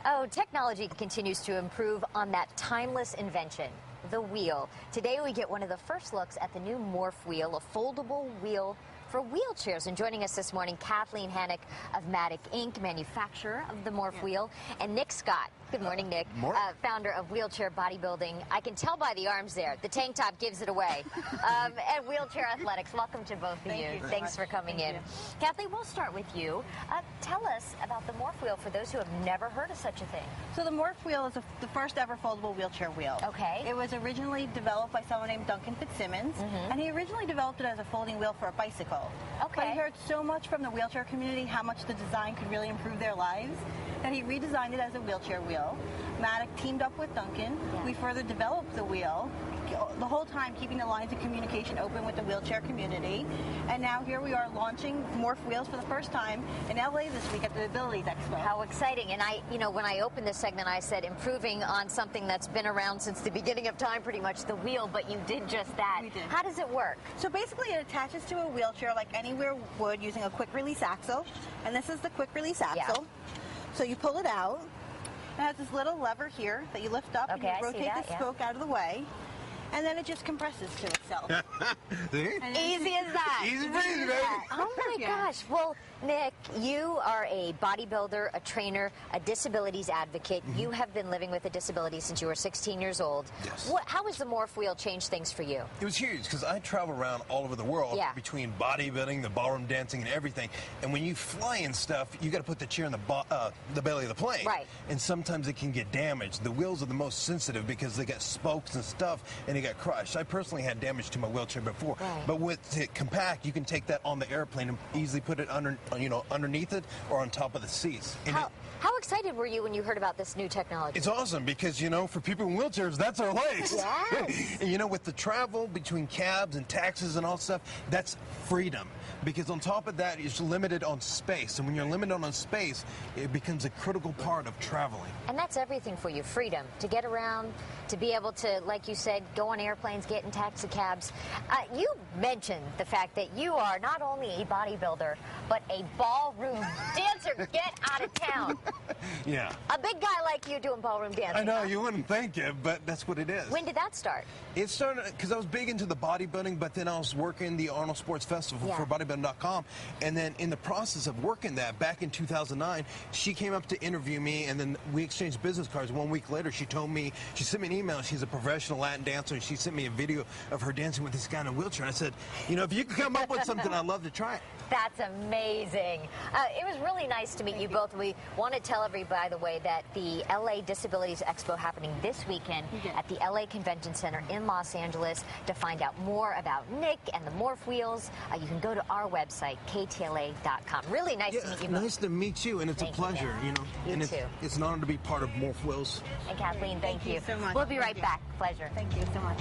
Oh, technology continues to improve on that timeless invention, the wheel. Today we get one of the first looks at the new Morph wheel, a foldable wheel for wheelchairs. And joining us this morning, Kathleen Hannock of Matic Inc., manufacturer of the Morph wheel, and Nick Scott. Good morning, Nick. Founder of Wheelchair Bodybuilding. I can tell by the arms there. The tank top gives it away. And Wheelchair Athletics. Welcome to both of you. Thanks for coming in. Kathleen, we'll start with you. Tell us about the Morph wheel for those who have never heard of such a thing. So the Morph wheel is the first ever foldable wheelchair wheel. Okay. It was originally developed by someone named Duncan Fitzsimmons, and he originally developed it as a folding wheel for a bicycle. Okay. But he heard so much from the wheelchair community how much the design could really improve their lives that he redesigned it as a wheelchair wheel. Matic teamed up with Duncan. We further developed the wheel, the whole time keeping the lines of communication open with the wheelchair community. And now here we are launching Morph wheels for the first time in LA this week at the Abilities Expo. How exciting. And when I opened this segment, I said improving on something that's been around since the beginning of time, pretty much, the wheel, but you did just that. We did. How does it work? So basically it attaches to a wheelchair like any wheel would using a quick release axle. And this is the quick release axle. So you pull it out. It has this little lever here that you lift up and you rotate the spoke out of the way. And then it just compresses to itself. Easy as that. Easy breezy, baby. Oh my gosh. Well, Nick, you are a bodybuilder, a trainer, a disabilities advocate. You have been living with a disability since you were 16 years old. Yes. How has the Morph wheel changed things for you? It was huge because I travel around all over the world between bodybuilding, the ballroom dancing, and everything. And when you fly and stuff, you got to put the chair in the belly of the plane. Right. And sometimes it can get damaged. The wheels are the most sensitive because they got spokes and stuff, and it got crushed. I personally had damage to my wheelchair before, but with it compact, you can take that on the airplane and easily put it underneath it or on top of the seats. And how excited were you when you heard about this new technology? It's awesome because, for people in wheelchairs, that's our life. Yes. And, with the travel between cabs and taxis and all stuff, that's freedom. Because on top of that, it's limited on space. And when you're limited on space, it becomes a critical part of traveling. And that's everything for you, freedom. To get around, to be able to, like you said, go on airplanes, get in taxi cabs. You mentioned the fact that you are not only a bodybuilder, but a ballroom dancer. Get out of town. Yeah. A big guy like you doing ballroom dancing. I know, you wouldn't think it, but that's what it is. When did that start? It started because I was big into the bodybuilding, but then I was working the Arnold Sports Festival for Bodybuilding.com. And then in the process of working that, back in 2009, she came up to interview me, and then we exchanged business cards. 1 week later, she told me, she sent me an email. She's a professional Latin dancer, and she sent me a video of her dancing with this guy in a wheelchair. I said, if you could come up with something, I'd love to try it. That's amazing. It was really nice to meet you both. We want to tell everybody, by the way, that the LA Disabilities Expo happening this weekend at the LA Convention Center in Los Angeles. To find out more about Nick and the Morph wheels, you can go to our website, KTLA.com. Really nice to meet you both. Nice to meet you, and it's a pleasure, You and too. It's an honor to be part of Morph Wheels. And Kathleen, thank you so much. We'll be right back. Pleasure. Thank you so much.